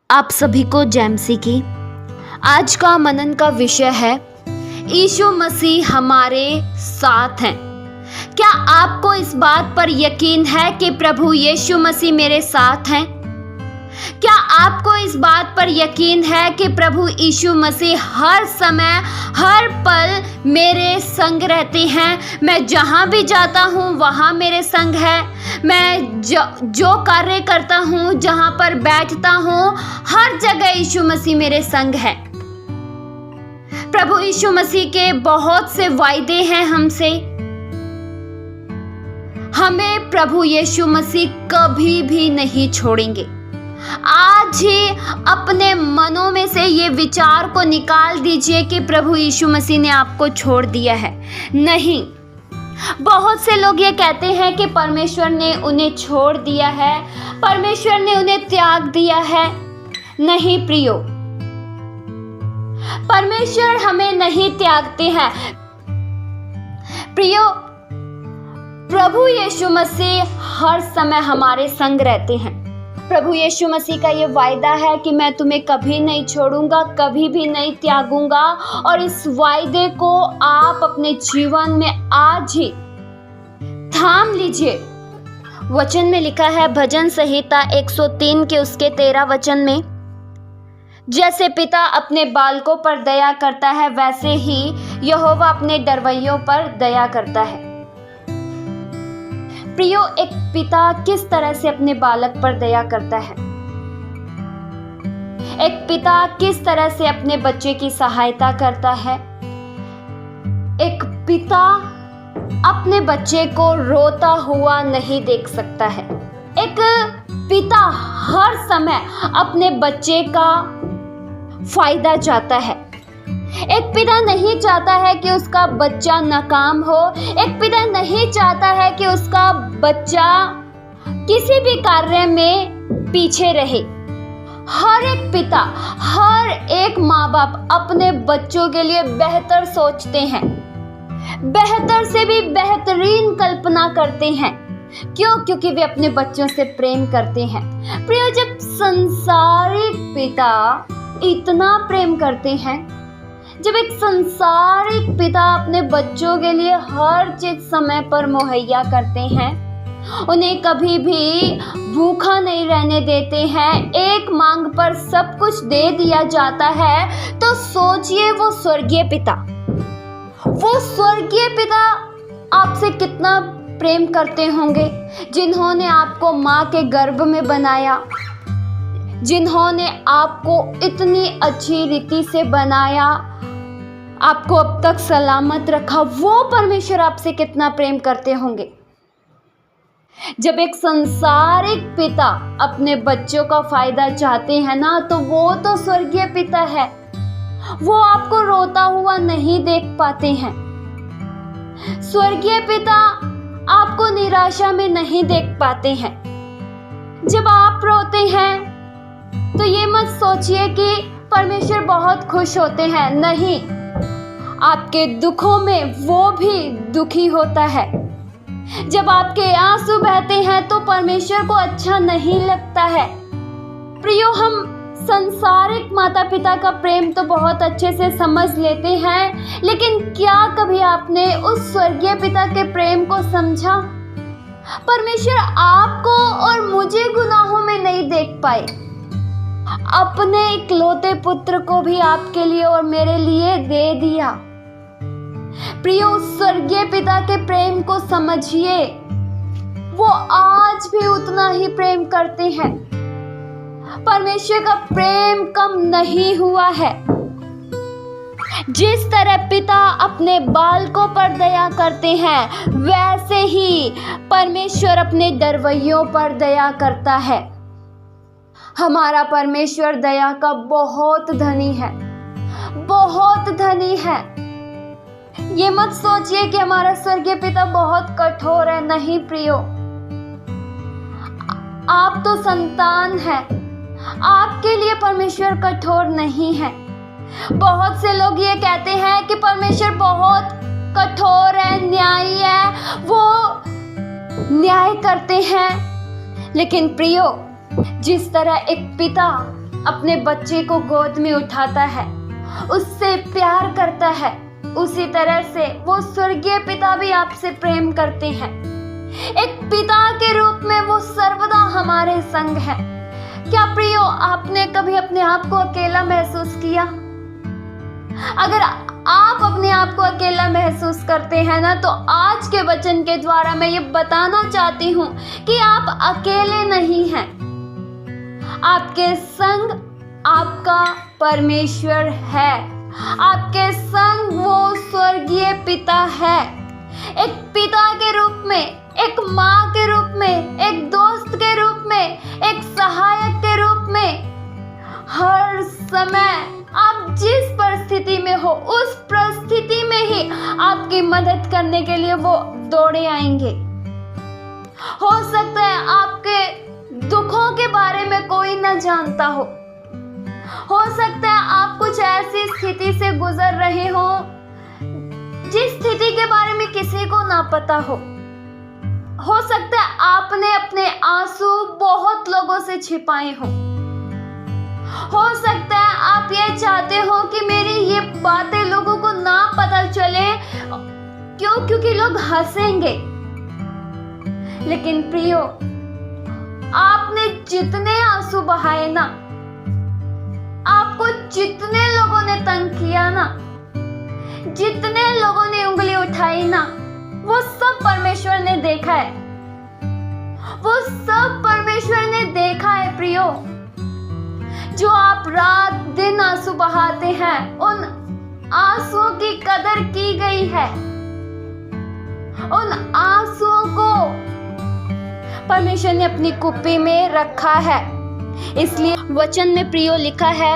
आप सभी को जैमसी की आज का मनन का विषय है यीशु मसीह हमारे साथ हैं। क्या आपको इस बात पर यकीन है कि प्रभु यीशु मसीह मेरे साथ हैं? क्या आपको इस बात पर यकीन है कि प्रभु यीशु मसीह हर समय हर पल मेरे संग रहते हैं? मैं जहाँ भी जाता हूँ वहाँ मेरे संग है। मैं जो कार्य करता हूँ, जहाँ पर बैठता हूँ, हर जगह यीशु मसीह मेरे संग है। प्रभु यीशु मसीह के बहुत से वायदे हैं हमसे। हमें प्रभु यीशु मसीह कभी भी नहीं छोड़ेंगे। आज ही अपने मनों में से ये विचार को निकाल दीजिए कि प्रभु यीशु मसीह ने आपको छोड़ दिया है। नहीं, बहुत से लोग ये कहते हैं कि परमेश्वर ने उन्हें छोड़ दिया है, परमेश्वर ने उन्हें त्याग दिया है। नहीं प्रियो, परमेश्वर हमें नहीं त्यागते हैं। प्रियो, प्रभु यीशु मसीह हर समय हमारे संग रहते हैं। प्रभु यीशु मसीह का ये वायदा है कि मैं तुम्हें कभी नहीं छोड़ूंगा, कभी भी नहीं त्यागूंगा। और इस वायदे को आप अपने जीवन में आज ही थाम लीजिए। वचन में लिखा है भजन संहिता 103 के उसके 13 वचन में, जैसे पिता अपने बालकों पर दया करता है वैसे ही यहोवा अपने डरवैयों पर दया करता है। प्रियो, एक पिता किस तरह से अपने बालक पर दया करता है? एक पिता किस तरह से अपने बच्चे की सहायता करता है? एक पिता अपने बच्चे को रोता हुआ नहीं देख सकता है। एक पिता हर समय अपने बच्चे का फायदा चाहता है। एक पिता नहीं चाहता है कि उसका बच्चा नाकाम हो। एक पिता नहीं चाहता है कि उसका बच्चा किसी भी कार्य में पीछे रहे। हर एक पिता, हर एक माँ बाप अपने बच्चों के लिए बेहतर सोचते हैं, बेहतर से भी बेहतरीन कल्पना करते हैं। क्यों? क्योंकि वे अपने बच्चों से प्रेम करते हैं। प्रिय, जब संसारिक पिता इतना प्रेम करते हैं, जब एक संसारिक पिता अपने बच्चों के लिए हर चीज समय पर मुहैया करते हैं, उन्हें कभी भी भूखा नहीं रहने देते हैं, एक मांग पर सब कुछ दे दिया जाता है, तो सोचिए वो स्वर्गीय पिता आपसे कितना प्रेम करते होंगे, जिन्होंने आपको माँ के गर्भ में बनाया, जिन्होंने आपको इतनी अच्छी रीति से बनाया, आपको अब तक सलामत रखा। वो परमेश्वर आपसे कितना प्रेम करते होंगे। जब एक संसारिक पिता अपने बच्चों का फायदा चाहते हैं ना, तो वो तो स्वर्गीय पिता है। वो आपको रोता हुआ नहीं देख पाते हैं। स्वर्गीय पिता आपको निराशा में नहीं देख पाते हैं। जब आप रोते हैं तो ये मत सोचिए कि परमेश्वर बहुत खुश होते हैं। नहीं, आपके दुखों में वो भी दुखी होता है। जब आपके आंसू बहते हैं तो परमेश्वर को अच्छा नहीं लगता है। प्रियो, हम संसारिक माता पिता का प्रेम तो बहुत अच्छे से समझ लेते हैं, लेकिन क्या कभी आपने उस स्वर्गीय पिता के प्रेम को समझा? परमेश्वर आपको और मुझे गुनाहों में नहीं देख पाए, अपने इकलौते पुत्र को भी आपके लिए और मेरे लिए दे दिया। प्रियो, स्वर्गीय पिता के प्रेम को समझिए। वो आज भी उतना ही प्रेम करते हैं। परमेश्वर का प्रेम कम नहीं हुआ है। जिस तरह पिता अपने बालकों पर दया करते हैं, वैसे ही परमेश्वर अपने डरवैयों पर दया करता है। हमारा परमेश्वर दया का बहुत धनी है, बहुत धनी है। ये मत सोचिए कि हमारा स्वर्गीय पिता बहुत कठोर है। नहीं प्रियो, आप तो संतान हैं, आपके लिए परमेश्वर कठोर नहीं है। बहुत से लोग ये कहते हैं कि परमेश्वर बहुत कठोर है, न्यायी है, वो न्याय करते हैं। लेकिन प्रियो, जिस तरह एक पिता अपने बच्चे को गोद में उठाता है, उससे प्यार करता है, उसी तरह से वो स्वर्गीय पिता भी आपसे प्रेम करते हैं। एक पिता के रूप में वो सर्वदा हमारे संग है। क्या प्रियो, आपने कभी अपने आप को अकेला महसूस किया? अगर आप अपने आप को अकेला महसूस करते हैं ना, तो आज के वचन के द्वारा मैं ये बताना चाहती हूँ कि आप अकेले नहीं हैं। आपके संग आपका परमेश्वर है, आपके संग वो स्वर्गीय पिता है। एक पिता के रूप में, एक माँ के रूप में, एक दोस्त के रूप में, एक सहायक के रूप में, हर समय आप जिस परिस्थिति में हो उस परिस्थिति में ही आपकी मदद करने के लिए वो दौड़े आएंगे। हो सकता है आपके दुखों के बारे में कोई न जानता हो सकता है आप कुछ ऐसी स्थिति से गुजर रहे हो जिस स्थिति के बारे में किसी को ना पता हो सकता है आपने अपने आंसू बहुत लोगों से छिपाए हो सकता है आप ये चाहते हो कि मेरी ये बातें लोगों को ना पता चले, क्योंकि लोग हंसेंगे। लेकिन प्रियो, आपने जितने आंसू बहाए ना, आपको जितने लोगों ने तंग किया ना, जितने लोगों ने उंगली उठाई ना, वो सब परमेश्वर ने देखा है। वो सब परमेश्वर ने देखा है प्रियो। जो आप रात दिन आंसू बहाते हैं, उन आंसुओं की कदर की गई है। उन आंसुओं को परमेश्वर ने अपनी कुप्पी में रखा है। इसलिए वचन में प्रियो लिखा है,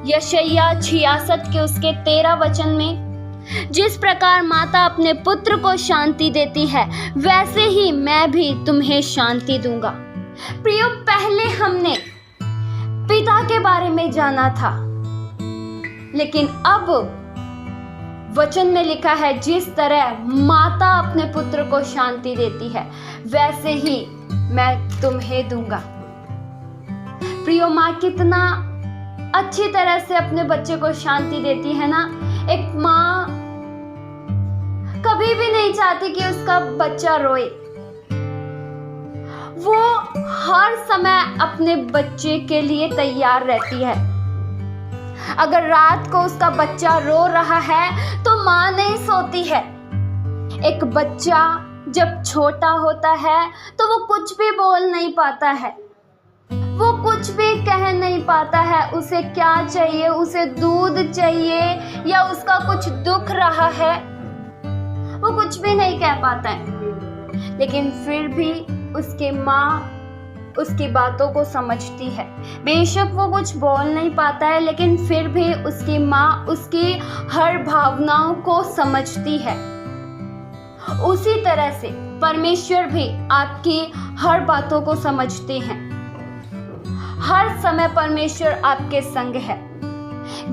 यशायाह 66 के उसके 13 वचन में, जिस प्रकार माता अपने पुत्र को शांति देती है, वैसे ही मैं भी तुम्हें शांति दूंगा। प्रियो, पहले हमने पिता के बारे में जाना था, लेकिन अब वचन में लिखा है, जिस तरह माता अपने पुत्र को शांति देती है, वैसे ही मैं तुम्हें दूंगा। प्रियो, माँ कितना अच्छी तरह से अपने बच्चे को शांति देती है ना। एक माँ कभी भी नहीं चाहती कि उसका बच्चा रोए। वो हर समय अपने बच्चे के लिए तैयार रहती है। अगर रात को उसका बच्चा रो रहा है तो माँ नहीं सोती है। एक बच्चा जब छोटा होता है तो वो कुछ भी बोल नहीं पाता है, वो कुछ भी कह नहीं पाता है। उसे क्या चाहिए, उसे दूध चाहिए या उसका कुछ दुख रहा है, वो कुछ भी नहीं कह पाता है। लेकिन फिर भी उसकी माँ उसकी बातों को समझती है। बेशक वो कुछ बोल नहीं पाता है, लेकिन फिर भी उसकी माँ उसकी हर भावनाओं को समझती है। उसी तरह से परमेश्वर भी आपकी हर बातों को समझते हैं। हर समय परमेश्वर आपके संग है।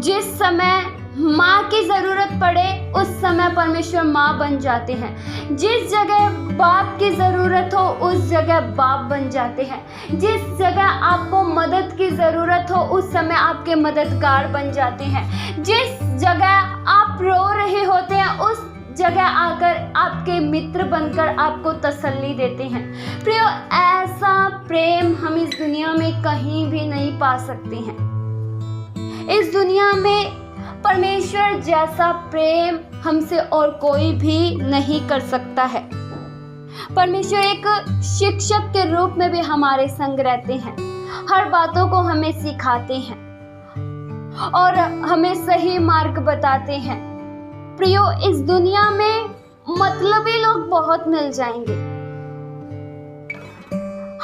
जिस समय माँ की जरूरत पड़े उस समय परमेश्वर माँ बन जाते हैं। जिस जगह बाप की जरूरत हो उस जगह बाप बन जाते हैं। जिस जगह आपको मदद की जरूरत हो उस समय आपके मददगार बन जाते हैं। जिस जगह आप रो रहे होते हैं उस जगह आकर आपके मित्र बनकर आपको तसल्ली देते हैं। प्रियो, ऐसा प्रेम हम इस दुनिया में कहीं भी नहीं पा सकते हैं। इस दुनिया में परमेश्वर जैसा प्रेम हमसे और कोई भी नहीं कर सकता है। परमेश्वर एक शिक्षक के रूप में भी हमारे संग रहते हैं। हर बातों को हमें सिखाते हैं और हमें सही मार्ग बताते हैं। प्रियो, इस दुनिया में मतलबी लोग बहुत मिल जाएंगे।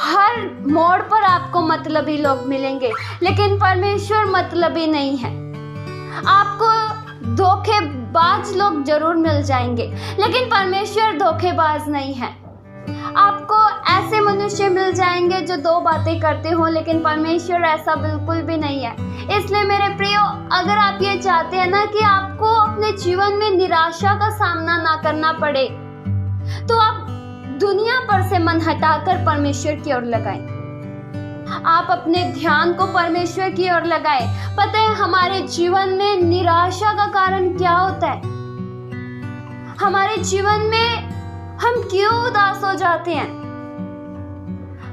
हर मोड़ पर आपको मतलबी लोग मिलेंगे, लेकिन परमेश्वर मतलबी नहीं है। आपको धोखेबाज लोग जरूर मिल जाएंगे, लेकिन परमेश्वर धोखेबाज नहीं है। आपको ऐसे मनुष्य मिल जाएंगे जो दो बातें करते हो, लेकिन परमेश्वर ऐसा बिल्कुल भी नहीं है। इसलिए मेरे प्रियो, अगर आप ये चाहते हैं ना कि आपको अपने जीवन में निराशा का सामना ना करना पड़े, तो आप दुनिया पर से मन हटाकर परमेश्वर की ओर लगाएं। आप अपने ध्यान को परमेश्वर की ओर लगाएं। पता है हमारे जीवन में निराशा का कारण क्या होता है? हमारे जीवन में हम क्यों उदास हो जाते हैं?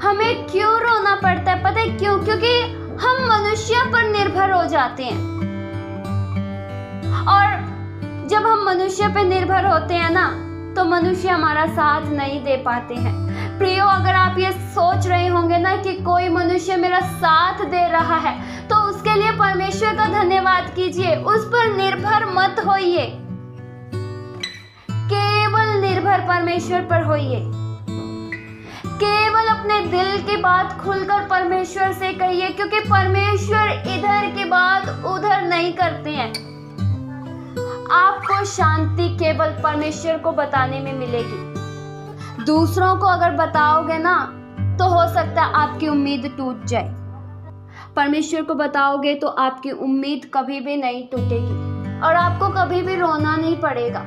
हमें क्यों रोना पड़ता है? पता है क्यों? क्योंकि हम मनुष्य पर निर्भर हो जाते हैं। और जब हम मनुष्य पर निर्भर होते हैं ना, तो मनुष्य हमारा साथ नहीं दे पाते हैं। प्रियो, अगर आप ये सोच रहे होंगे ना कि कोई मनुष्य मेरा साथ दे रहा है, तो उसके लिए परमेश्वर का धन्यवाद कीजिए। उस पर निर्भर मत होइए, केवल निर्भर परमेश्वर पर होइए। केवल अपने दिल की बात खुलकर परमेश्वर से कहिए, क्योंकि परमेश्वर इधर की बात उधर नहीं करते हैं। आपको शांति केवल परमेश्वर को बताने में मिलेगी। दूसरों को अगर बताओगे ना, तो हो सकता है आपकी उम्मीद टूट जाए। परमेश्वर को बताओगे तो आपकी उम्मीद कभी भी नहीं टूटेगी और आपको कभी भी रोना नहीं पड़ेगा।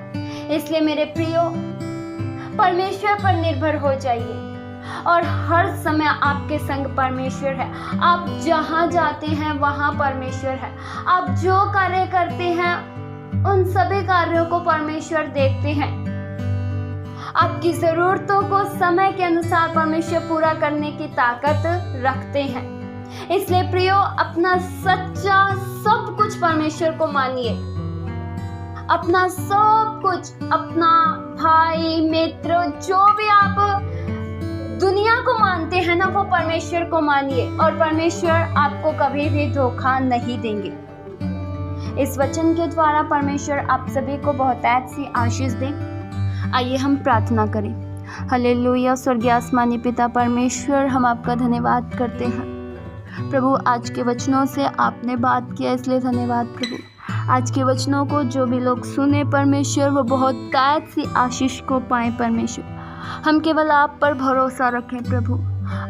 इसलिए मेरे प्रियो, परमेश्वर पर निर्भर हो जाइए और हर समय आपके संग परमेश्वर है। आप जहाँ जाते हैं वहाँ परमेश्वर है। आप जो कार्य करते हैं उन सभी कार्यों को परमेश्वर देखते हैं। आपकी जरूरतों को समय के अनुसार परमेश्वर पूरा करने की ताकत रखते हैं। इसलिए प्रियो, अपना सच्चा सब कुछ परमेश्वर को मानिए। अपना सब कुछ, अपना भाई, मित्र, जो भी आप दुनिया को मानते हैं ना, वो परमेश्वर को मानिए और परमेश्वर आपको कभी भी धोखा नहीं देंगे। इस वचन के द्वारा परमेश्वर आप सभी को बहुतायत सी आशीष दे। आइए हम प्रार्थना करें। हालेलुया। स्वर्गीय आसमानी पिता परमेश्वर, हम आपका धन्यवाद करते हैं प्रभु। आज के वचनों से आपने बात किया, इसलिए धन्यवाद प्रभु। आज के वचनों को जो भी लोग सुने परमेश्वर, वो बहुतायत सी आशीष को पाए परमेश्वर। हम केवल आप पर भरोसा रखें प्रभु।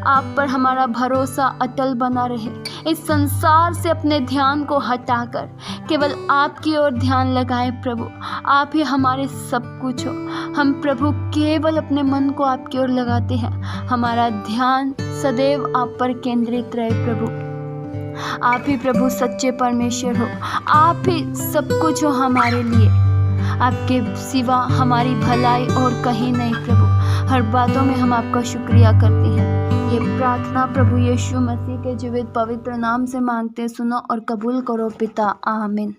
आप पर हमारा भरोसा अटल बना रहे। इस संसार से अपने ध्यान को हटाकर केवल आपकी ओर ध्यान लगाएं प्रभु। आप ही हमारे सब कुछ हो। हम प्रभु केवल अपने मन को आपकी ओर लगाते हैं। हमारा ध्यान सदैव आप पर केंद्रित रहे प्रभु। आप ही प्रभु सच्चे परमेश्वर हो। आप ही सब कुछ हो हमारे लिए। आपके सिवा हमारी भलाई और कहीं नहीं प्रभु। हर बातों में हम आपका शुक्रिया करते हैं। ये प्रार्थना प्रभु यीशु मसीह के जीवित पवित्र नाम से मांगते, सुनो और कबूल करो पिता। आमीन।